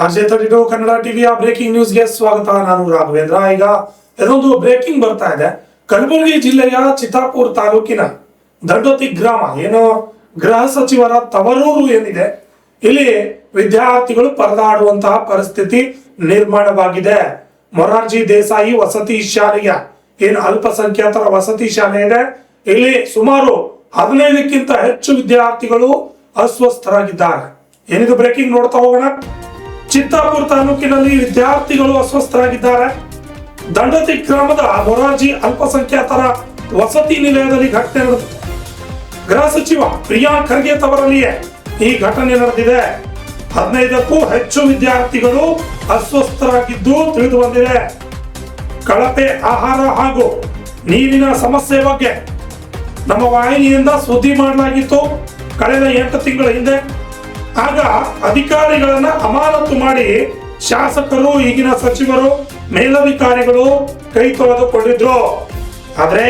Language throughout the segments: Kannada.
RJ32 ಕನ್ನಡ ಟಿವಿಯ ಬ್ರೇಕಿಂಗ್ ನ್ಯೂಸ್ಗೆ ಸ್ವಾಗತ. ನಾನು ರಾಘವೇಂದ್ರ. ಈಗ ಇದೊಂದು ಬ್ರೇಕಿಂಗ್ ಬರ್ತಾ ಇದೆ. ಕಲಬುರಗಿ ಜಿಲ್ಲೆಯ ಚಿತ್ತಾಪುರ ತಾಲೂಕಿನ ದಂಡೋತಿ ಗ್ರಾಮ ಏನು ಗೃಹ ಸಚಿವರ ತವರೂರು ಏನಿದೆ, ಇಲ್ಲಿ ವಿದ್ಯಾರ್ಥಿಗಳು ಪರದಾಡುವಂತಹ ಪರಿಸ್ಥಿತಿ ನಿರ್ಮಾಣವಾಗಿದೆ. ಮೊರಾರ್ಜಿ ದೇಸಾಯಿ ವಸತಿ ಶಾಲೆಯ ಏನು ಅಲ್ಪಸಂಖ್ಯಾತರ ವಸತಿ ಶಾಲೆ ಇದೆ, ಇಲ್ಲಿ ಸುಮಾರು 15ಕ್ಕಿಂತ ಹೆಚ್ಚು ವಿದ್ಯಾರ್ಥಿಗಳು ಅಸ್ವಸ್ಥರಾಗಿದ್ದಾರೆ. ಏನಿದು ಬ್ರೇಕಿಂಗ್ ನೋಡ್ತಾ ಹೋಗೋಣ. ಚಿತ್ತಾಪುರ ತಾಲೂಕಿನಲ್ಲಿ ವಿದ್ಯಾರ್ಥಿಗಳು ಅಸ್ವಸ್ಥರಾಗಿದ್ದಾರೆ. ದಂಡೋತಿ ಗ್ರಾಮದ ಮೊರಾರ್ಜಿ ಅಲ್ಪಸಂಖ್ಯಾತರ ವಸತಿ ನಿಲಯದಲ್ಲಿ ಘಟನೆ ನಡೆದಿದೆ. ಗೃಹ ಸಚಿವ ಪ್ರಿಯಾಂಕ್ ಖರ್ಗೆ ತವರಲ್ಲಿಯೇ ಈ ಘಟನೆ ನಡೆದಿದೆ. 15ಕ್ಕೂ ಹೆಚ್ಚು ವಿದ್ಯಾರ್ಥಿಗಳು ಅಸ್ವಸ್ಥರಾಗಿದ್ದು ತಿಳಿದು ಬಂದಿದೆ. ಕಳಪೆ ಆಹಾರ ಹಾಗೂ ನೀರಿನ ಸಮಸ್ಯೆ ಬಗ್ಗೆ ನಮ್ಮ ವಾಹಿನಿಯಿಂದ ಸುದ್ದಿ ಮಾಡಲಾಗಿತ್ತು ಕಳೆದ 8 ತಿಂಗಳ ಹಿಂದೆ. ಆಗ ಅಧಿಕಾರಿಗಳನ್ನ ಅಮಾನತು ಮಾಡಿ ಶಾಸಕರು, ಈಗಿನ ಸಚಿವರು, ಮೇಲಧಿಕಾರಿಗಳು ಕೈ ತೊಳೆದುಕೊಂಡಿದ್ರು. ಆದ್ರೆ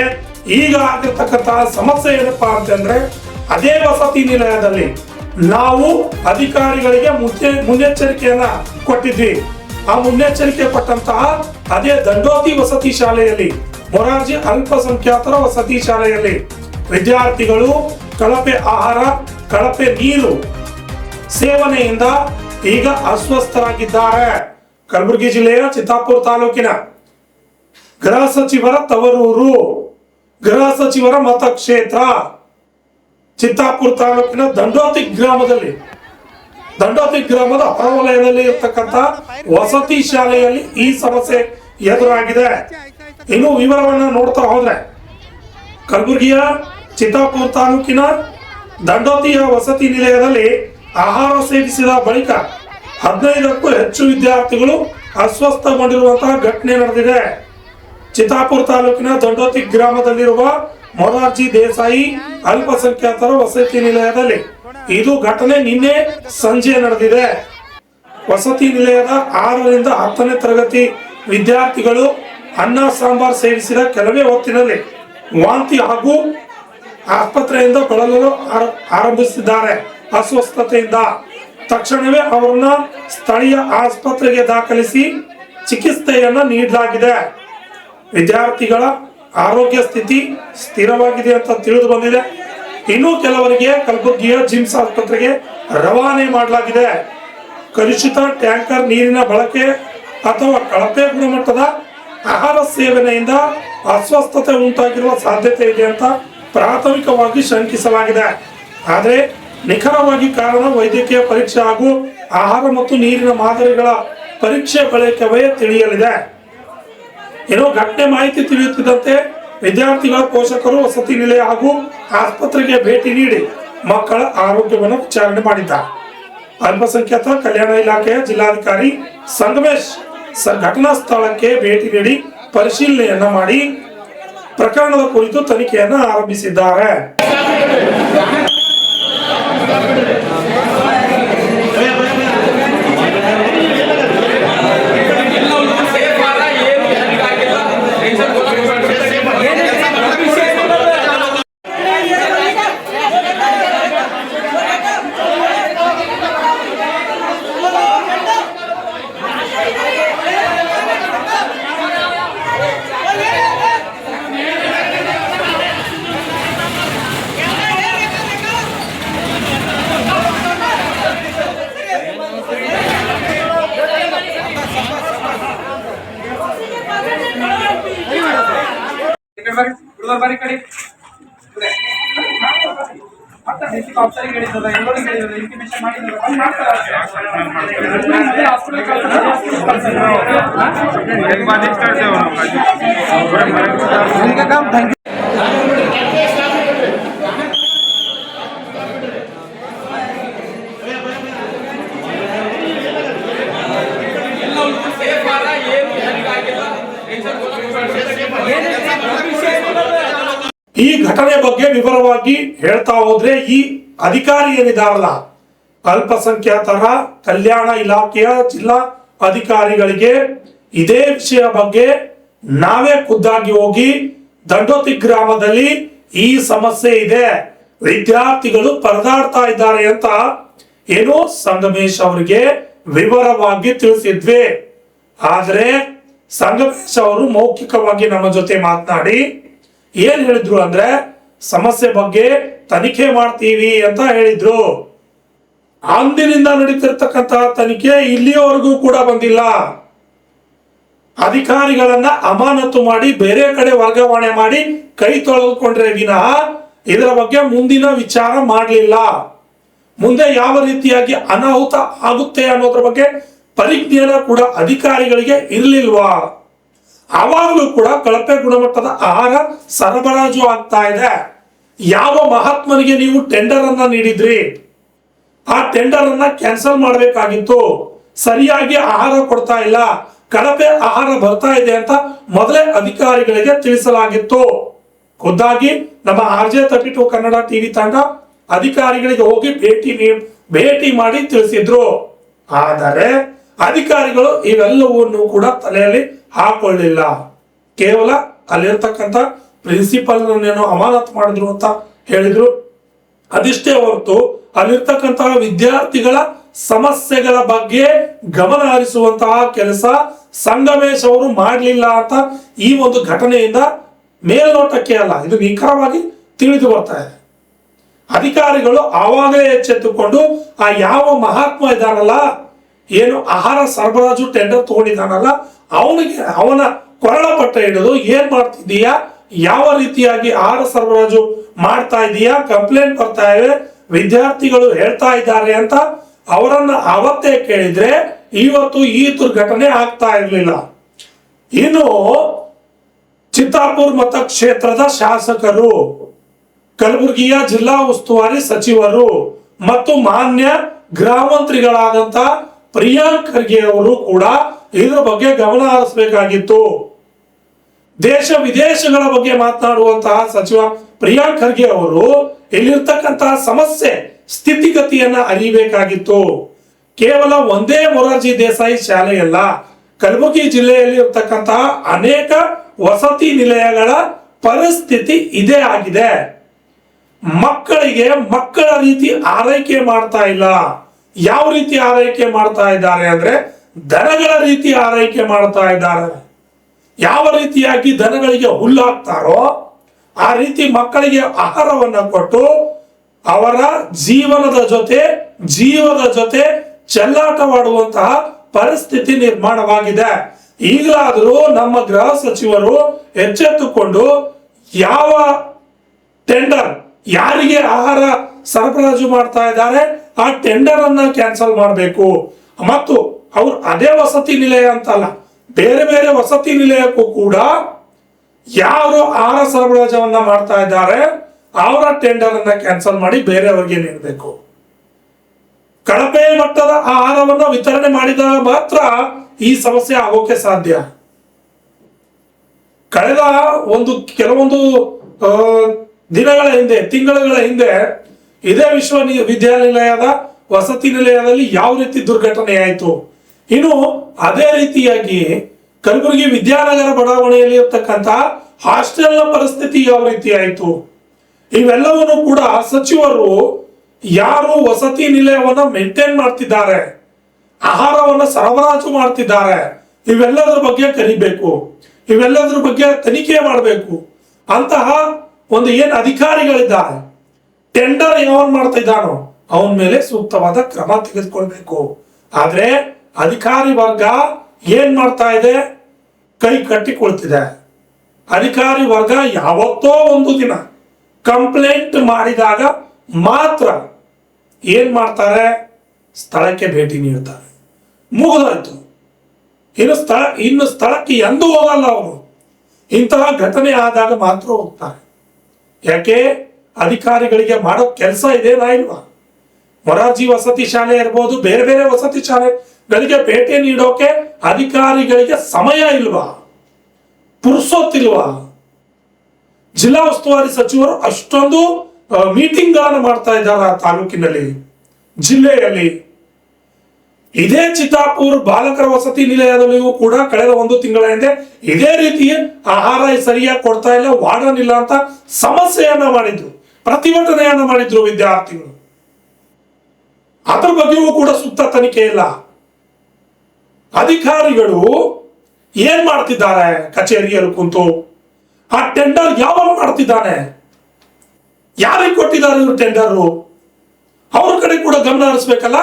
ಈಗ ಆಗಿರ್ತಕ್ಕಂತಹ ಸಮಸ್ಯೆ ಏನಪ್ಪಾ ಅಂತಂದ್ರೆ, ಅದೇ ವಸತಿ ನಿಲಯದಲ್ಲಿ ನಾವು ಅಧಿಕಾರಿಗಳಿಗೆ ಮುನ್ನೆಚ್ಚರಿಕೆಯನ್ನ ಕೊಟ್ಟಿದ್ವಿ. ಆ ಮುನ್ನೆಚ್ಚರಿಕೆ ಕೊಟ್ಟಂತಹ ಅದೇ ದಂಡೋತಿ ವಸತಿ ಶಾಲೆಯಲ್ಲಿ, ಮೊರಾರ್ಜಿ ಅಲ್ಪಸಂಖ್ಯಾತರ ವಸತಿ ಶಾಲೆಯಲ್ಲಿ ವಿದ್ಯಾರ್ಥಿಗಳು ಕಳಪೆ ಆಹಾರ, ಕಳಪೆ ನೀರು ಸೇವನೆಯಿಂದ ಈಗ ಅಸ್ವಸ್ಥರಾಗಿದ್ದಾರೆ. ಕಲಬುರಗಿ ಜಿಲ್ಲೆಯ ಚಿತ್ತಾಪುರ ತಾಲೂಕಿನ ಗೃಹ ಸಚಿವರ ತವರೂರು, ಗೃಹ ಸಚಿವರ ಮತಕ್ಷೇತ್ರ ಚಿತ್ತಾಪುರ ತಾಲೂಕಿನ ದಂಡೋತಿ ಗ್ರಾಮದ ಹೊರವಲಯದಲ್ಲಿ ಇರತಕ್ಕಂತ ವಸತಿ ಶಾಲೆಯಲ್ಲಿ ಈ ಸಮಸ್ಯೆ ಎದುರಾಗಿದೆ. ಇನ್ನು ವಿವರವನ್ನ ನೋಡ್ತಾ ಹೋದ್ರೆ, ಕಲಬುರಗಿಯ ಚಿತ್ತಾಪುರ ತಾಲೂಕಿನ ದಂಡೋತಿಯ ವಸತಿ ನಿಲಯದಲ್ಲಿ ಆಹಾರ ಸೇವಿಸಿದ ಬಳಿಕ 15ಕ್ಕೂ ಹೆಚ್ಚು ವಿದ್ಯಾರ್ಥಿಗಳು ಅಸ್ವಸ್ಥಗೊಂಡಿರುವಂತಹ ಘಟನೆ ನಡೆದಿದೆ. ಚಿತ್ತಾಪುರ ತಾಲೂಕಿನ ದಂಡೋತಿ ಗ್ರಾಮದಲ್ಲಿರುವ ಮೊರಾರ್ಜಿ ದೇಸಾಯಿ ಅಲ್ಪಸಂಖ್ಯಾತರ ವಸತಿ ನಿಲಯದಲ್ಲಿ ಇದು ಘಟನೆ ನಿನ್ನೆ ಸಂಜೆ ನಡೆದಿದೆ. ವಸತಿ ನಿಲಯದ 6ರಿಂದ 10ನೇ ತರಗತಿ ವಿದ್ಯಾರ್ಥಿಗಳು ಅನ್ನ ಸಾಂಬಾರ್ ಸೇವಿಸಿದ ಕೆಲವೇ ಹೊತ್ತಿನಲ್ಲಿ ವಾಂತಿ ಹಾಗೂ ಆಸ್ಪತ್ರೆಯಿಂದ ಬಳಲಲು ಆರಂಭಿಸಿದ್ದಾರೆ. ಅಸ್ವಸ್ಥತೆಯಿಂದ ತಕ್ಷಣವೇ ಅವರನ್ನ ಸ್ಥಳೀಯ ಆಸ್ಪತ್ರೆಗೆ ದಾಖಲಿಸಿ ಚಿಕಿತ್ಸೆಯನ್ನ ನೀಡಲಾಗಿದೆ. ವಿದ್ಯಾರ್ಥಿಗಳ ಆರೋಗ್ಯ ಸ್ಥಿತಿ ಸ್ಥಿರವಾಗಿದೆ ಅಂತ ತಿಳಿದು ಬಂದಿದೆ. ಇನ್ನು ಕೆಲವರಿಗೆ ಕಲಬುರಗಿಯ ಜಿಮ್ಸ್ ಆಸ್ಪತ್ರೆಗೆ ರವಾನೆ ಮಾಡಲಾಗಿದೆ. ಕಲುಷಿತ ಟ್ಯಾಂಕರ್ ನೀರಿನ ಬಳಕೆ ಅಥವಾ ಕಳಪೆ ಗುಣಮಟ್ಟದ ಆಹಾರ ಸೇವನೆಯಿಂದ ಅಸ್ವಸ್ಥತೆ ಉಂಟಾಗಿರುವ ಸಾಧ್ಯತೆ ಇದೆ ಅಂತ ಪ್ರಾಥಮಿಕವಾಗಿ ಶಂಕಿಸಲಾಗಿದೆ. ಆದರೆ ನಿಖರವಾಗಿ ಕಾರಣ ವೈದ್ಯಕೀಯ ಪರೀಕ್ಷೆ ಹಾಗೂ ಆಹಾರ ಮತ್ತು ನೀರಿನ ಮಾದರಿಗಳ ಪರೀಕ್ಷೆ ಬಳಿಕವೇ ತಿಳಿಯಲಿದೆ. ಏನೋ ಘಟನೆ ಮಾಹಿತಿ ತಿಳಿಯುತ್ತಿದ್ದಂತೆ ವಿದ್ಯಾರ್ಥಿಗಳ ಪೋಷಕರು ವಸತಿ ನಿಲಯ ಹಾಗೂ ಆಸ್ಪತ್ರೆಗೆ ಭೇಟಿ ನೀಡಿ ಮಕ್ಕಳ ಆರೋಗ್ಯವನ್ನು ವಿಚಾರಣೆ ಮಾಡಿದ್ದಾರೆ. ಅಲ್ಪಸಂಖ್ಯಾತ ಕಲ್ಯಾಣ ಇಲಾಖೆಯ ಜಿಲ್ಲಾಧಿಕಾರಿ ಸಂಗಮೇಶ್ ಘಟನಾ ಸ್ಥಳಕ್ಕೆ ಭೇಟಿ ನೀಡಿ ಪರಿಶೀಲನೆಯನ್ನ ಮಾಡಿ ಪ್ರಕರಣದ ಕುರಿತು ತನಿಖೆಯನ್ನ ಆರಂಭಿಸಿದ್ದಾರೆ. ಈ ಘಟನೆ ಬಗ್ಗೆ ವಿವರವಾಗಿ ಹೇಳ್ತಾ ಹೋದ್ರೆ, ಈ ಅಧಿಕಾರಿ ಏನಿದಾರಲ್ಲ, ಅಲ್ಪಸಂಖ್ಯಾತರ ಕಲ್ಯಾಣ ಇಲಾಖೆಯ ಜಿಲ್ಲಾ ಅಧಿಕಾರಿಗಳಿಗೆ ಇದೇ ವಿಷಯ ಬಗ್ಗೆ ನಾವೇ ಖುದ್ದಾಗಿ ಹೋಗಿ ದಂಡೋತಿ ಗ್ರಾಮದಲ್ಲಿ ಈ ಸಮಸ್ಯೆ ಇದೆ, ವಿದ್ಯಾರ್ಥಿಗಳು ಪರದಾಡ್ತಾ ಇದ್ದಾರೆ ಅಂತ ಏನು ಸಂಗಮೇಶ್ ಅವರಿಗೆ ವಿವರವಾಗಿ ತಿಳಿಸಿದ್ವಿ. ಆದರೆ ಸಂಗಮೇಶ್ ಅವರು ಮೌಖಿಕವಾಗಿ ನಮ್ಮ ಜೊತೆ ಮಾತನಾಡಿ ಏನ್ ಹೇಳಿದ್ರು ಅಂದ್ರೆ ಸಮಸ್ಯೆ ಬಗ್ಗೆ ತನಿಖೆ ಮಾಡ್ತೀವಿ ಅಂತ ಹೇಳಿದ್ರು. ಅಂದಿನಿಂದ ನಡೀತಿರ್ತಕ್ಕಂತಹ ತನಿಖೆ ಇಲ್ಲಿಯವರೆಗೂ ಕೂಡ ಬಂದಿಲ್ಲ. ಅಧಿಕಾರಿಗಳನ್ನ ಅಮಾನತು ಮಾಡಿ ಬೇರೆ ಕಡೆ ವರ್ಗಾವಣೆ ಮಾಡಿ ಕೈ ತೊಳೆದುಕೊಂಡ್ರೆ ವಿನಃ ಇದರ ಬಗ್ಗೆ ಮುಂದಿನ ವಿಚಾರ ಮಾಡಲಿಲ್ಲ. ಮುಂದೆ ಯಾವ ರೀತಿಯಾಗಿ ಅನಾಹುತ ಆಗುತ್ತೆ ಅನ್ನೋದ್ರ ಬಗ್ಗೆ ಪರಿಜ್ಞಾನ ಕೂಡ ಅಧಿಕಾರಿಗಳಿಗೆ ಇರಲಿಲ್ವಾ? ಆವಾಗಲೂ ಕೂಡ ಕಳಪೆ ಗುಣಮಟ್ಟದ ಆಹಾರ ಸರಬರಾಜು ಆಗ್ತಾ ಇದೆ. ಯಾವ ಮಹಾತ್ಮನಿಗೆ ನೀವು ಟೆಂಡರ್ ಅನ್ನ ನೀಡಿದ್ರಿ? ಆ ಟೆಂಡರ್ ಅನ್ನ ಕ್ಯಾನ್ಸಲ್ ಮಾಡಬೇಕಾಗಿತ್ತು. ಸರಿಯಾಗಿ ಆಹಾರ ಕೊಡ್ತಾ ಇಲ್ಲ, ಕಳಪೆ ಆಹಾರ ಬರ್ತಾ ಇದೆ ಅಂತ ಮೊದಲೇ ಅಧಿಕಾರಿಗಳಿಗೆ ತಿಳಿಸಲಾಗಿತ್ತು. ಖುದ್ದಾಗಿ ನಮ್ಮ RJ32 ಕನ್ನಡ ಟಿವಿ ತಂಡ ಅಧಿಕಾರಿಗಳಿಗೆ ಹೋಗಿ ಭೇಟಿ ಮಾಡಿ ತಿಳಿಸಿದ್ರು. ಆದರೆ ಅಧಿಕಾರಿಗಳು ಇವೆಲ್ಲವನ್ನು ಕೂಡ ತಲೆಯಲ್ಲಿ ಹಾಕೊಳ್ಳಿಲ್ಲ. ಕೇವಲ ಅಲ್ಲಿರ್ತಕ್ಕಂಥ ಪ್ರಿನ್ಸಿಪಲ್ ಏನೋ ಅಮಾನತು ಮಾಡಿದ್ರು ಅಂತ ಹೇಳಿದ್ರು. ಅದಿಷ್ಟೇ ಹೊರತು ಅಲ್ಲಿರ್ತಕ್ಕಂತಹ ವಿದ್ಯಾರ್ಥಿಗಳ ಸಮಸ್ಯೆಗಳ ಬಗ್ಗೆ ಗಮನ ಹರಿಸುವಂತಹ ಕೆಲಸ ಸಂಗಮೇಶ್ ಅವರು ಮಾಡಲಿಲ್ಲ ಅಂತ ಈ ಒಂದು ಘಟನೆಯಿಂದ ಮೇಲ್ನೋಟಕ್ಕೆ ಅಲ್ಲ, ಇದು ನಿಖರವಾಗಿ ತಿಳಿದು ಬರ್ತಾ ಇದೆ. ಅಧಿಕಾರಿಗಳು ಆವಾಗಲೇ ಎಚ್ಚೆತ್ತುಕೊಂಡು ಆ ಯಾವ ಮಹಾತ್ಮ ಇದ್ದಾನಲ್ಲ, ಏನು ಆಹಾರ ಸರಬರಾಜು ಟೆಂಡರ್ ತಗೊಂಡಿದ್ದಾನಲ್ಲ, ಅವನ ಕೊರಳ ಪಟ್ಟ ಹಿಡಿದು ಏನ್ ಮಾಡ್ತಿದ್ದೀಯಾ, ಯಾವ ರೀತಿಯಾಗಿ ಆಹಾರ ಸರಬರಾಜು ಮಾಡ್ತಾ ಇದೀಯಾ, ಕಂಪ್ಲೇಂಟ್ ಬರ್ತಾ ಇವೆ, ವಿದ್ಯಾರ್ಥಿಗಳು ಹೇಳ್ತಾ ಇದ್ದಾರೆ ಅಂತ ಅವರನ್ನ ಅವತ್ತೇ ಕೇಳಿದ್ರೆ ಇವತ್ತು ಈ ದುರ್ಘಟನೆ ಆಗ್ತಾ ಇರಲಿಲ್ಲ. ಇನ್ನು ಚಿತ್ತಾಪುರ ಮತಕ್ಷೇತ್ರದ ಶಾಸಕರು, ಕಲಬುರಗಿಯ ಜಿಲ್ಲಾ ಉಸ್ತುವಾರಿ ಸಚಿವರು ಮತ್ತು ಮಾನ್ಯ ಗೃಹ ಮಂತ್ರಿಗಳಾದಂತ ಪ್ರಿಯಾಂಕ್ ಖರ್ಗೆ ಅವರು ಕೂಡ ಇದರ ಬಗ್ಗೆ ಗಮನ ಹರಿಸಬೇಕಾಗಿತ್ತು. ದೇಶ ವಿದೇಶಗಳ ಬಗ್ಗೆ ಮಾತನಾಡುವಂತಹ ಸಚಿವ ಪ್ರಿಯಾಂಕ್ ಖರ್ಗೆ ಅವರು ಇಲ್ಲಿರ್ತಕ್ಕಂತಹ ಸಮಸ್ಯೆ ಸ್ಥಿತಿಗತಿಯನ್ನ ಅರಿಯಬೇಕಾಗಿತ್ತು. ಕೇವಲ ಒಂದೇ ಮೊರಾರ್ಜಿ ದೇಸಾಯಿ ಶಾಲೆಯಲ್ಲ, ಕಲಬುರಗಿ ಜಿಲ್ಲೆಯಲ್ಲಿ ಇರ್ತಕ್ಕಂತಹ ಅನೇಕ ವಸತಿ ನಿಲಯಗಳ ಪರಿಸ್ಥಿತಿ ಇದೇ ಆಗಿದೆ. ಮಕ್ಕಳಿಗೆ ಮಕ್ಕಳ ರೀತಿ ಆರೈಕೆ ಮಾಡ್ತಾ ಇಲ್ಲ. ಯಾವ ರೀತಿ ಆರೈಕೆ ಮಾಡ್ತಾ ಇದ್ದಾರೆ ಅಂದ್ರೆ ದನಗಳ ರೀತಿ ಆರೈಕೆ ಮಾಡ್ತಾ ಇದ್ದಾರೆ. ಯಾವ ರೀತಿಯಾಗಿ ದನಗಳಿಗೆ ಹುಲ್ಲು ಹಾಕ್ತಾರೋ ಆ ರೀತಿ ಮಕ್ಕಳಿಗೆ ಆಹಾರವನ್ನ ಕೊಟ್ಟು ಅವರ ಜೀವದ ಜೊತೆ ಚೆಲ್ಲಾಟವಾಡುವಂತಹ ಪರಿಸ್ಥಿತಿ ನಿರ್ಮಾಣವಾಗಿದೆ. ಈಗಲಾದರೂ ನಮ್ಮ ಗೃಹ ಸಚಿವರು ಎಚ್ಚೆತ್ತುಕೊಂಡು ಯಾವ ಟೆಂಡರ್ ಯಾರಿಗೆ ಆಹಾರ ಸರಬರಾಜು ಮಾಡ್ತಾ ಇದ್ದಾರೆ ಆ ಟೆಂಡರ್ ಅನ್ನ ಕ್ಯಾನ್ಸಲ್ ಮಾಡಬೇಕು. ಮತ್ತು ಅವ್ರು ಅದೇ ವಸತಿ ನಿಲಯ ಅಂತಲ್ಲ, ಬೇರೆ ಬೇರೆ ವಸತಿ ನಿಲಯಕ್ಕೂ ಕೂಡ ಯಾರು ಆಹಾರ ಸರಬರಾಜವನ್ನ ಮಾಡ್ತಾ ಇದ್ದಾರೆ ಅವರ ಟೆಂಡರ್ ಅನ್ನ ಕ್ಯಾನ್ಸಲ್ ಮಾಡಿ ಬೇರೆಯವರಿಗೆ ನೀಡಬೇಕು. ಕಳಪೆ ಮಟ್ಟದ ಆಹಾರವನ್ನ ವಿತರಣೆ ಮಾಡಿದಾಗ ಮಾತ್ರ ಈ ಸಮಸ್ಯೆ ಆಗೋಕೆ ಸಾಧ್ಯ. ಕಳೆದ ಕೆಲವೊಂದು ದಿನಗಳ ಹಿಂದೆ, ತಿಂಗಳುಗಳ ಹಿಂದೆ ಇದೇ ವಿಶ್ವವಿದ್ಯಾನಿಲಯದ ವಸತಿ ನಿಲಯದಲ್ಲಿ ಯಾವ ರೀತಿ ದುರ್ಘಟನೆ ಆಯಿತು. ಇನ್ನು ಅದೇ ರೀತಿಯಾಗಿ ಕಲಬುರಗಿ ವಿದ್ಯಾನಗರ ಬಡಾವಣೆಯಲ್ಲಿ ಇರ್ತಕ್ಕಂಥ ಹಾಸ್ಟೆಲ್ನ ಪರಿಸ್ಥಿತಿ ಯಾವ ರೀತಿ ಆಯಿತು. ಇವೆಲ್ಲವನ್ನು ಕೂಡ ಸಚಿವರು ಯಾರು ವಸತಿ ನಿಲಯವನ್ನ ಮೇಂಟೈನ್ ಮಾಡ್ತಿದ್ದಾರೆ, ಆಹಾರವನ್ನ ಸರಬರಾಜು ಮಾಡ್ತಿದ್ದಾರೆ, ಇವೆಲ್ಲದರ ಬಗ್ಗೆ ಕಲಿಬೇಕು, ಇವೆಲ್ಲದರ ಬಗ್ಗೆ ತನಿಖೆ ಮಾಡಬೇಕು. ಅಂತಹ ಒಂದು ಏನ್ ಅಧಿಕಾರಿಗಳಿದ್ದಾರೆ, ಟೆಂಡರ್ ಯಾವನ್ ಮಾಡ್ತಾ ಇದ್ದಾನೋ ಅವನ ಮೇಲೆ ಸೂಕ್ತವಾದ ಕ್ರಮ ತೆಗೆದುಕೊಳ್ಬೇಕು. ಆದ್ರೆ ಅಧಿಕಾರಿ ವರ್ಗ ಏನ್ ಮಾಡ್ತಾ ಇದೆ, ಕೈ ಕಟ್ಟಿಕೊಳ್ತಿದೆ. ಅಧಿಕಾರಿ ವರ್ಗ ಯಾವತ್ತೋ ಒಂದು ದಿನ ಕಂಪ್ಲೇಂಟ್ ಮಾಡಿದಾಗ ಮಾತ್ರ ಏನ್ ಮಾಡ್ತಾರೆ, ಸ್ಥಳಕ್ಕೆ ಭೇಟಿ ನೀಡ್ತಾರೆ, ಮುಗಿದಾಯ್ತು. ಇನ್ನು ಸ್ಥಳಕ್ಕೆ ಎಂದೂ ಹೋಗಲ್ಲ ಅವರು. ಇಂತಹ ಘಟನೆ ಆದಾಗ ಮಾತ್ರ ಹೋಗ್ತಾರೆ. ಯಾಕೆ, ಅಧಿಕಾರಿಗಳಿಗೆ ಮಾಡೋ ಕೆಲಸ ಇದೇನಾ ಇಲ್ವಾ? ಮೊರಾರ್ಜಿ ವಸತಿ ಶಾಲೆ ಇರ್ಬೋದು, ಬೇರೆ ಬೇರೆ ವಸತಿ ಶಾಲೆಗಳಿಗೆ ಭೇಟಿ ನೀಡೋಕೆ ಅಧಿಕಾರಿಗಳಿಗೆ ಸಮಯ ಇಲ್ವಾ, ಪುರ್ಸೊತ್ತಿಲ್ವಾ? ಜಿಲ್ಲಾ ಉಸ್ತುವಾರಿ ಸಚಿವರು ಅಷ್ಟೊಂದು ಮೀಟಿಂಗ್ ಗಳನ್ನು ಮಾಡ್ತಾ ಇದ್ದಾರೆ ಆ ತಾಲೂಕಿನಲ್ಲಿ, ಜಿಲ್ಲೆಯಲ್ಲಿ. ಇದೇ ಚಿತ್ತಾಪುರ್ ಬಾಲಕರ ವಸತಿ ನಿಲಯದಲ್ಲಿಯೂ ಕೂಡ ಕಳೆದ 1 ತಿಂಗಳ ಹಿಂದೆ ಇದೇ ರೀತಿ ಆಹಾರ ಸರಿಯಾಗಿ ಕೊಡ್ತಾ ಇಲ್ಲ, ವಾರ್ಡನ್ ಇಲ್ಲ ಅಂತ ಸಮಸ್ಯೆಯನ್ನ ಮಾಡಿದ್ರು, ಪ್ರತಿಭಟನೆಯನ್ನ ಮಾಡಿದ್ರು ವಿದ್ಯಾರ್ಥಿಗಳು. ಅದ್ರ ಬಗ್ಗೆಯೂ ಕೂಡ ಸೂಕ್ತ ತನಿಖೆ ಇಲ್ಲ. ಅಧಿಕಾರಿಗಳು ಏನ್ ಮಾಡ್ತಿದ್ದಾರೆ ಕಚೇರಿಯಲ್ಲಿ ಕುಂತು? ಆ ಟೆಂಡರ್ ಯಾವಾಗ ಮಾಡ್ತಿದ್ದಾನೆ? ಯಾರಿಗೆ ಕೊಟ್ಟಿದ್ದಾರೆ ಇವರು ಟೆಂಡರ್? ಅವ್ರ ಕಡೆ ಕೂಡ ಗಮನ ಹರಿಸ್ಬೇಕಲ್ಲ.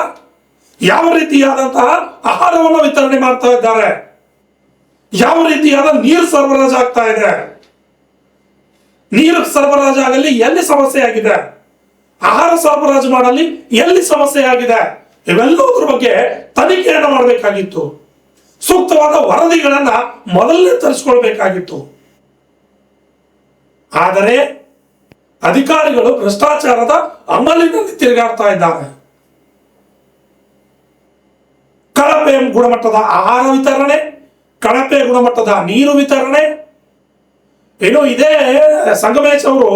ಯಾವ ರೀತಿಯಾದಂತಹ ಆಹಾರವನ್ನು ವಿತರಣೆ ಮಾಡ್ತಾ ಇದ್ದಾರೆ, ಯಾವ ರೀತಿಯಾದ ನೀರು ಸರಬರಾಜು ಆಗ್ತಾ ಇದೆ, ನೀರು ಸರಬರಾಜು ಆಗಲಿ ಎಲ್ಲಿ ಸಮಸ್ಯೆ ಆಗಿದೆ, ಆಹಾರ ಸರಬರಾಜು ಮಾಡಲಿ ಎಲ್ಲಿ ಸಮಸ್ಯೆ ಆಗಿದೆ, ಇವೆಲ್ಲದರ ಬಗ್ಗೆ ತನಿಖೆಯನ್ನು ಮಾಡಬೇಕಾಗಿತ್ತು. ಸೂಕ್ತವಾದ ವರದಿಗಳನ್ನ ಮೊದಲನೇ ತರಿಸ್ಕೊಳ್ಬೇಕಾಗಿತ್ತು. ಆದರೆ ಅಧಿಕಾರಿಗಳು ಭ್ರಷ್ಟಾಚಾರದ ಅಮಲಿನಲ್ಲಿ ತಿರುಗಾಡ್ತಾ ಇದ್ದಾರೆ. ಕಳಪೆ ಗುಣಮಟ್ಟದ ಆಹಾರ ವಿತರಣೆ, ಕಳಪೆ ಗುಣಮಟ್ಟದ ನೀರು ವಿತರಣೆ. ಏನು ಇದೇ ಸಂಗಮೇಶ್ ಅವರು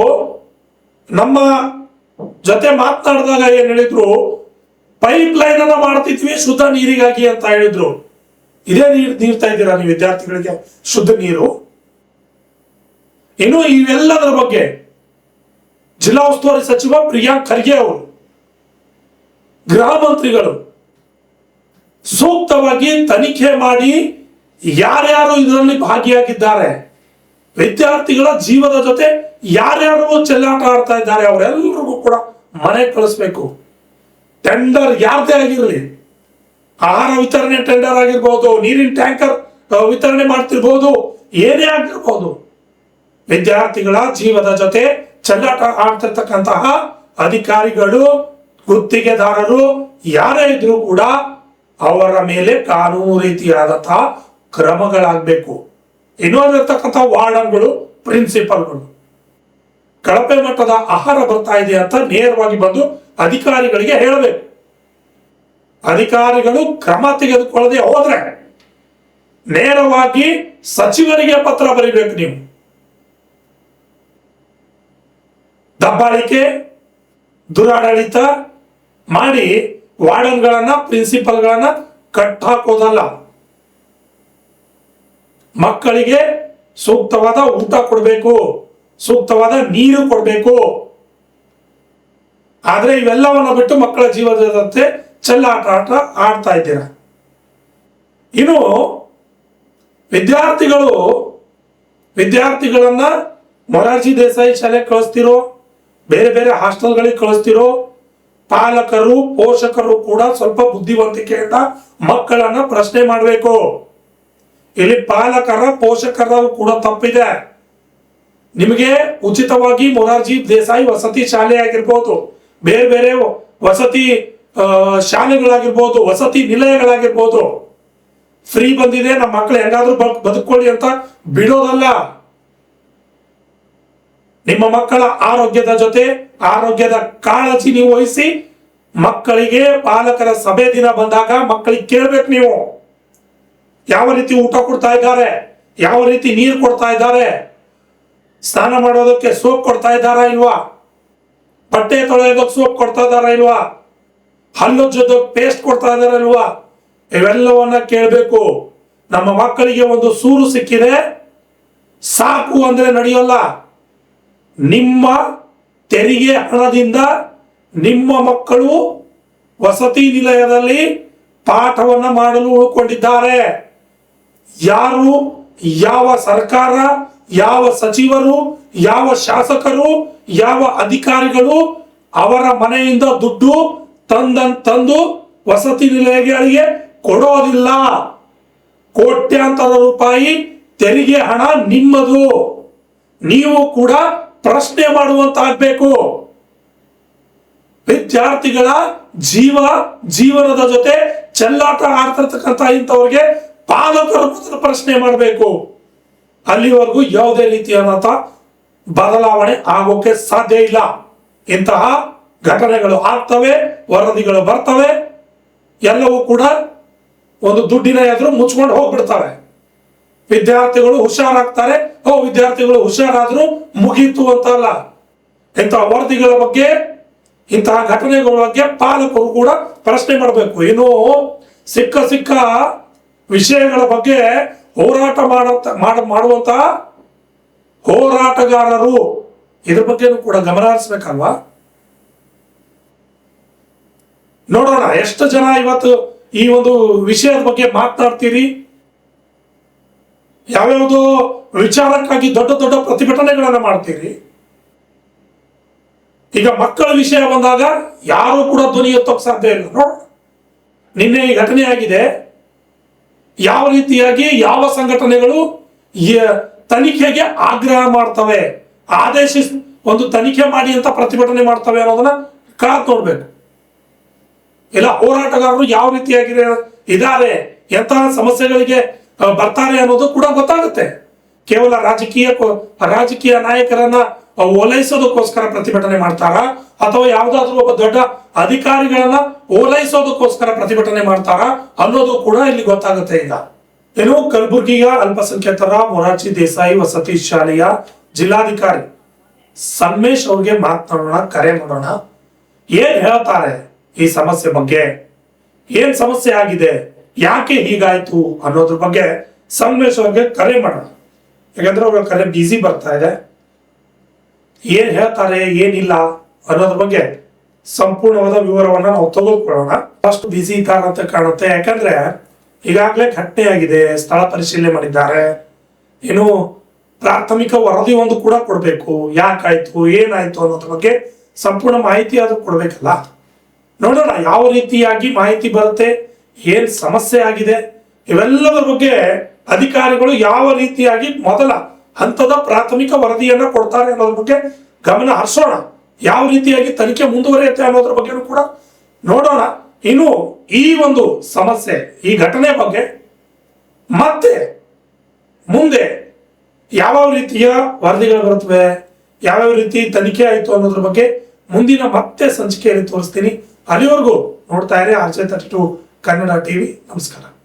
ನಮ್ಮ ಜೊತೆ ಮಾತನಾಡಿದಾಗ ಏನ್ ಹೇಳಿದ್ರು, ಪೈಪ್ ಲೈನ್ ಅನ್ನ ಮಾಡ್ತಿದ್ವಿ ಶುದ್ಧ ನೀರಿಗಾಗಿ ಅಂತ ಹೇಳಿದ್ರು. ಇದೇ ನೀರು ನೀಡ್ತಾ ಇದ್ದೀರಾ ನೀವು ವಿದ್ಯಾರ್ಥಿಗಳಿಗೆ ಶುದ್ಧ ನೀರು? ಇನ್ನು ಇವೆಲ್ಲದರ ಬಗ್ಗೆ ಜಿಲ್ಲಾ ಉಸ್ತುವಾರಿ ಸಚಿವ ಪ್ರಿಯಾಂಕ್ ಖರ್ಗೆ ಅವರು, ಗೃಹ ಮಂತ್ರಿಗಳು ಸೂಕ್ತವಾಗಿ ತನಿಖೆ ಮಾಡಿ ಯಾರ್ಯಾರು ಇದರಲ್ಲಿ ಭಾಗಿಯಾಗಿದ್ದಾರೆ, ವಿದ್ಯಾರ್ಥಿಗಳ ಜೀವದ ಜೊತೆ ಯಾರ್ಯಾರು ಚೆಲ್ಲಾಟ ಆಡ್ತಾ ಇದ್ದಾರೆ ಅವರೆಲ್ಲರಿಗೂ ಕೂಡ ಮನೆ ಕಳಿಸ್ಬೇಕು. ಟೆಂಡರ್ ಯಾರದೇ ಆಗಿರಲಿ, ಆಹಾರ ವಿತರಣೆ ಟೆಂಡರ್ ಆಗಿರ್ಬೋದು, ನೀರಿನ ಟ್ಯಾಂಕರ್ ವಿತರಣೆ ಮಾಡ್ತಿರ್ಬೋದು, ಏನೇ ಆಗಿರ್ಬೋದು, ವಿದ್ಯಾರ್ಥಿಗಳ ಜೀವದ ಜೊತೆ ಚೆಲ್ಲಾಟ ಆಡ್ತಿರ್ತಕ್ಕಂತಹ ಅಧಿಕಾರಿಗಳು, ಗುತ್ತಿಗೆದಾರರು ಯಾರೇ ಇದ್ರೂ ಕೂಡ ಅವರ ಮೇಲೆ ಕಾನೂನು ರೀತಿಯಾದಂತಹ ಕ್ರಮಗಳಾಗಬೇಕು. ಇನ್ನೊಂದಿರ್ತಕ್ಕಂಥ ವಾರ್ಡನ್ಗಳು, ಪ್ರಿನ್ಸಿಪಲ್ಗಳು ಕಳಪೆ ಮಟ್ಟದ ಆಹಾರ ಬರ್ತಾ ಇದೆ ಅಂತ ನೇರವಾಗಿ ಬಂದು ಅಧಿಕಾರಿಗಳಿಗೆ ಹೇಳಬೇಕು. ಅಧಿಕಾರಿಗಳು ಕ್ರಮ ತೆಗೆದುಕೊಳ್ಳದೆ ಹೋದ್ರೆ ನೇರವಾಗಿ ಸಚಿವರಿಗೆ ಪತ್ರ ಬರೀಬೇಕು. ನೀವು ದಬ್ಬಾಳಿಕೆ, ದುರಾಡಳಿತ ಮಾಡಿ ವಾರ್ಡನ್ಗಳನ್ನ, ಪ್ರಿನ್ಸಿಪಲ್ಗಳನ್ನ ಕಟ್ ಹಾಕೋದಲ್ಲ. ಮಕ್ಕಳಿಗೆ ಸೂಕ್ತವಾದ ಊಟ ಕೊಡಬೇಕು, ಸೂಕ್ತವಾದ ನೀರು ಕೊಡಬೇಕು. ಆದ್ರೆ ಇವೆಲ್ಲವನ್ನ ಬಿಟ್ಟು ಮಕ್ಕಳ ಜೀವದ ಜೊತೆ ಚೆಲ್ಲಾಟ ಆಡ್ತಾ ಇದ್ದೀರಾ. ಇನ್ನು ವಿದ್ಯಾರ್ಥಿಗಳನ್ನ ಮೊರಾರ್ಜಿ ದೇಸಾಯಿ ಶಾಲೆಗೆ ಕಳಿಸ್ತಿರೋ, ಬೇರೆ ಬೇರೆ ಹಾಸ್ಟೆಲ್ಗಳಿಗೆ ಕಳಿಸ್ತಿರೋ ಪಾಲಕರು, ಪೋಷಕರು ಕೂಡ ಸ್ವಲ್ಪ ಬುದ್ಧಿವಂತಿಕೆಯಿಂದ ಮಕ್ಕಳನ್ನ ಪ್ರಶ್ನೆ ಮಾಡಬೇಕು. ಇಲ್ಲಿ ಪಾಲಕರ, ಪೋಷಕರ ಕೂಡ ತಪ್ಪಿದೆ. ನಿಮಗೆ ಉಚಿತವಾಗಿ ಮೊರಾರ್ಜಿ ದೇಸಾಯಿ ವಸತಿ ಶಾಲೆ ಆಗಿರ್ಬೋದು, ಬೇರೆ ಬೇರೆ ವಸತಿ ಶಾಲೆಗಳಾಗಿರ್ಬೋದು, ವಸತಿ ನಿಲಯಗಳಾಗಿರ್ಬೋದು, ಫ್ರೀ ಬಂದಿದೆ, ನಮ್ಮ ಮಕ್ಕಳು ಹೆಂಗಾದ್ರೂ ಬದುಕೊಳ್ಳಿ ಅಂತ ಬಿಡೋದಲ್ಲ. ನಿಮ್ಮ ಮಕ್ಕಳ ಆರೋಗ್ಯದ ಜೊತೆ ಆರೋಗ್ಯದ ಕಾಳಜಿ ನೀವು ವಹಿಸಿ ಮಕ್ಕಳಿಗೆ ಪಾಲಕರ ಸಭೆ ದಿನ ಬಂದಾಗ ಮಕ್ಕಳಿಗೆ ಕೇಳ್ಬೇಕು ನೀವು ಯಾವ ರೀತಿ ಊಟ ಕೊಡ್ತಾ ಇದ್ದಾರೆ, ಯಾವ ರೀತಿ ನೀರು ಕೊಡ್ತಾ ಇದ್ದಾರೆ, ಸ್ನಾನ ಮಾಡೋದಕ್ಕೆ ಸೋಪ್ ಕೊಡ್ತಾ ಇದ್ದಾರಾ ಇಲ್ವಾ, ಬಟ್ಟೆ ತೊಳೆಯೋದಕ್ಕೆ ಸೋಪ್ ಕೊಡ್ತಾ ಇದ್ದಾರಾ ಇಲ್ವಾ, ಹಲ್ಲುಜ್ಜೋದಕ್ಕೆ ಪೇಸ್ಟ್ ಕೊಡ್ತಾ ಇದ್ದಾರಾ ಇಲ್ವಾ, ಇವೆಲ್ಲವನ್ನ ಕೇಳಬೇಕು. ನಮ್ಮ ಮಕ್ಕಳಿಗೆ ಒಂದು ಸೂರು ಸಿಕ್ಕಿದೆ ಸಾಕು ಅಂದ್ರೆ ನಡೆಯೋಲ್ಲ. ನಿಮ್ಮ ತೆರಿಗೆ ಹಣದಿಂದ ನಿಮ್ಮ ಮಕ್ಕಳು ವಸತಿ ನಿಲಯದಲ್ಲಿ ಪಾಠವನ್ನ ಮಾಡಲು ಉಳ್ಕೊಂಡಿದ್ದಾರೆ. ಯಾರು, ಯಾವ ಸರ್ಕಾರ, ಯಾವ ಸಚಿವರು, ಯಾವ ಶಾಸಕರು, ಯಾವ ಅಧಿಕಾರಿಗಳು ಅವರ ಮನೆಯಿಂದ ದುಡ್ಡು ತಂದು ವಸತಿ ನಿಲಯಗಳಿಗೆ ಕೊಡೋದಿಲ್ಲ. ಕೋಟ್ಯಾಂತರ ರೂಪಾಯಿ ತೆರಿಗೆ ಹಣ ನಿಮ್ಮದು. ನೀವು ಕೂಡ ಪ್ರಶ್ನೆ ಮಾಡುವಂತಾಗಬೇಕು. ವಿದ್ಯಾರ್ಥಿಗಳ ಜೀವನದ ಜೊತೆ ಚೆಲ್ಲಾಟ ಆಡ್ತಿರ್ತಕ್ಕಂಥ ಇಂಥವ್ರಿಗೆ ಪಾಲಕರು ಮೊದಲು ಪ್ರಶ್ನೆ ಮಾಡಬೇಕು. ಅಲ್ಲಿವರೆಗೂ ಯಾವುದೇ ರೀತಿಯಾದಂತಹ ಬದಲಾವಣೆ ಆಗೋಕೆ ಸಾಧ್ಯ ಇಲ್ಲ. ಇಂತಹ ಘಟನೆಗಳು ಆಗ್ತವೆ, ವರದಿಗಳು ಬರ್ತವೆ, ಎಲ್ಲವೂ ಕೂಡ ಒಂದು ದುಡ್ಡಿನ ಎದುರು ಮುಚ್ಕೊಂಡು ಹೋಗ್ಬಿಡ್ತವೆ. ವಿದ್ಯಾರ್ಥಿಗಳು ಹುಷಾರಾಗ್ತಾರೆ, ವಿದ್ಯಾರ್ಥಿಗಳು ಹುಷಾರಾದ್ರೂ ಮುಗೀತು ಅಂತ ಅಲ್ಲ. ಇಂತಹ ವರದಿಗಳ ಬಗ್ಗೆ, ಇಂತಹ ಘಟನೆಗಳ ಬಗ್ಗೆ ಪಾಲಕರು ಕೂಡ ಪ್ರಶ್ನೆ ಮಾಡಬೇಕು. ಇನ್ನು ಸಿಕ್ಕ ವಿಷಯಗಳ ಬಗ್ಗೆ ಹೋರಾಟ ಮಾಡುವಂತಹ ಹೋರಾಟಗಾರರು ಇದ್ರ ಬಗ್ಗೆನೂ ಕೂಡ ಗಮನ ಹರಿಸ್ಬೇಕಲ್ವಾ. ನೋಡೋಣ ಎಷ್ಟು ಜನ ಇವತ್ತು ಈ ಒಂದು ವಿಷಯದ ಬಗ್ಗೆ ಮಾತನಾಡ್ತೀರಿ? ಯಾವ್ಯಾವುದೋ ವಿಚಾರಕ್ಕಾಗಿ ದೊಡ್ಡ ದೊಡ್ಡ ಪ್ರತಿಭಟನೆಗಳನ್ನ ಮಾಡ್ತೀರಿ. ಈಗ ಮಕ್ಕಳ ವಿಷಯ ಬಂದಾಗ ಯಾರು ಕೂಡ ಧ್ವನಿ ಎತ್ತೋಕ್ ಸಾಧ್ಯ ಇಲ್ಲ. ನೋಡ, ನಿನ್ನೆ ಈ ಘಟನೆ ಆಗಿದೆ. ಯಾವ ರೀತಿಯಾಗಿ ಯಾವ ಸಂಘಟನೆಗಳು ತನಿಖೆಗೆ ಆಗ್ರಹ ಮಾಡ್ತವೆ, ಒಂದು ತನಿಖೆ ಮಾಡಿ ಅಂತ ಪ್ರತಿಭಟನೆ ಮಾಡ್ತವೆ ಅನ್ನೋದನ್ನ ಕಾದ್ ನೋಡ್ಬೇಕು. ಇಲ್ಲ ಹೋರಾಟಗಾರರು ಯಾವ ರೀತಿಯಾಗಿ ಇದ್ದಾರೆ, ಎಂತಹ ಸಮಸ್ಯೆಗಳಿಗೆ ಬರ್ತಾರೆ ಅನ್ನೋದು ಕೂಡ ಗೊತ್ತಾಗುತ್ತೆ. ಕೇವಲ ರಾಜಕೀಯ ನಾಯಕರನ್ನ ಓಲೈಸೋದಕ್ಕೋಸ್ಕರ ಪ್ರತಿಭಟನೆ ಮಾಡ್ತಾರ, ಅಥವಾ ಯಾವುದಾದ್ರೂ ಒಬ್ಬ ದೊಡ್ಡ ಅಧಿಕಾರಿಗಳನ್ನ ಓಲೈಸೋದಕ್ಕೋಸ್ಕರ ಪ್ರತಿಭಟನೆ ಮಾಡ್ತಾರ ಅನ್ನೋದು ಕೂಡ ಇಲ್ಲಿ ಗೊತ್ತಾಗುತ್ತೆ. ಈಗ ಏನು, ಕಲಬುರಗಿಯ ಅಲ್ಪಸಂಖ್ಯಾತರ ಮೊರಾರ್ಜಿ ದೇಸಾಯಿ ವಸತಿ ಶಾಲೆಯ ಜಿಲ್ಲಾಧಿಕಾರಿ ಸಂಗಮೇಶ್ ಅವ್ರಿಗೆ ಮಾತನಾಡೋಣ, ಕರೆ ಮಾಡೋಣ. ಏನ್ ಹೇಳ್ತಾರೆ ಈ ಸಮಸ್ಯೆ ಬಗ್ಗೆ, ಏನ್ ಸಮಸ್ಯೆ ಆಗಿದೆ, ಯಾಕೆ ಹೀಗಾಯ್ತು ಅನ್ನೋದ್ರ ಬಗ್ಗೆ ಸಂಗಮೇಶ್ ಅವ್ರಿಗೆ ಕರೆ ಮಾಡೋಣ. ಯಾಕಂದ್ರೆ ಅವ್ರ ಕರೆ ಬಿಸಿ ಬರ್ತಾ ಇದೆ. ಏನ್ ಹೇಳ್ತಾರೆ ಏನಿಲ್ಲ ಅನ್ನೋದ್ರ ಬಗ್ಗೆ ಸಂಪೂರ್ಣವಾದ ವಿವರವನ್ನ ನಾವು ತೆಗೆದುಕೊಳ್ಳೋಣ. ಫಸ್ಟ್ ಬಿಸಿ ಇದ್ದಾರೆ ಅಂತ ಕಾಣುತ್ತೆ. ಯಾಕಂದ್ರೆ ಈಗಾಗಲೇ ಘಟನೆ ಆಗಿದೆ, ಸ್ಥಳ ಪರಿಶೀಲನೆ ಮಾಡಿದ್ದಾರೆ. ಇನ್ನು ಪ್ರಾಥಮಿಕ ವರದಿ ಒಂದು ಕೂಡ ಕೊಡ್ಬೇಕು, ಯಾಕಾಯ್ತು ಏನಾಯ್ತು ಅನ್ನೋದ್ರ ಬಗ್ಗೆ ಸಂಪೂರ್ಣ ಮಾಹಿತಿ ಆದ್ರೂ ಕೊಡ್ಬೇಕಲ್ಲ. ನೋಡೋಣ ಯಾವ ರೀತಿಯಾಗಿ ಮಾಹಿತಿ ಬರುತ್ತೆ, ಏನ್ ಸಮಸ್ಯೆ ಆಗಿದೆ, ಇವೆಲ್ಲದರ ಬಗ್ಗೆ ಅಧಿಕಾರಿಗಳು ಯಾವ ರೀತಿಯಾಗಿ ಮೊದಲ ಹಂತದ ಪ್ರಾಥಮಿಕ ವರದಿಯನ್ನ ಕೊಡ್ತಾರೆ ಅನ್ನೋದ್ರ ಬಗ್ಗೆ ಗಮನ ಹರಿಸೋಣ. ಯಾವ ರೀತಿಯಾಗಿ ತನಿಖೆ ಮುಂದುವರಿಯುತ್ತೆ ಅನ್ನೋದ್ರ ಬಗ್ಗೆ ಕೂಡ ನೋಡೋಣ. ಇನ್ನು ಈ ಒಂದು ಸಮಸ್ಯೆ, ಈ ಘಟನೆ ಬಗ್ಗೆ ಮತ್ತೆ ಮುಂದೆ ಯಾವ ರೀತಿಯ ವರದಿಗಳು ಬರುತ್ತವೆ, ಯಾವ್ಯಾವ ರೀತಿ ತನಿಖೆ ಆಯ್ತು ಅನ್ನೋದ್ರ ಬಗ್ಗೆ ಮುಂದಿನ ಮತ್ತೆ ಸಂಚಿಕೆಯಲ್ಲಿ ತೋರಿಸ್ತೀನಿ. ಅಲ್ಲಿವರೆಗೂ ನೋಡ್ತಾ ಇರಿ RJ32 ಕನ್ನಡ ಟಿವಿ. ನಮಸ್ಕಾರ.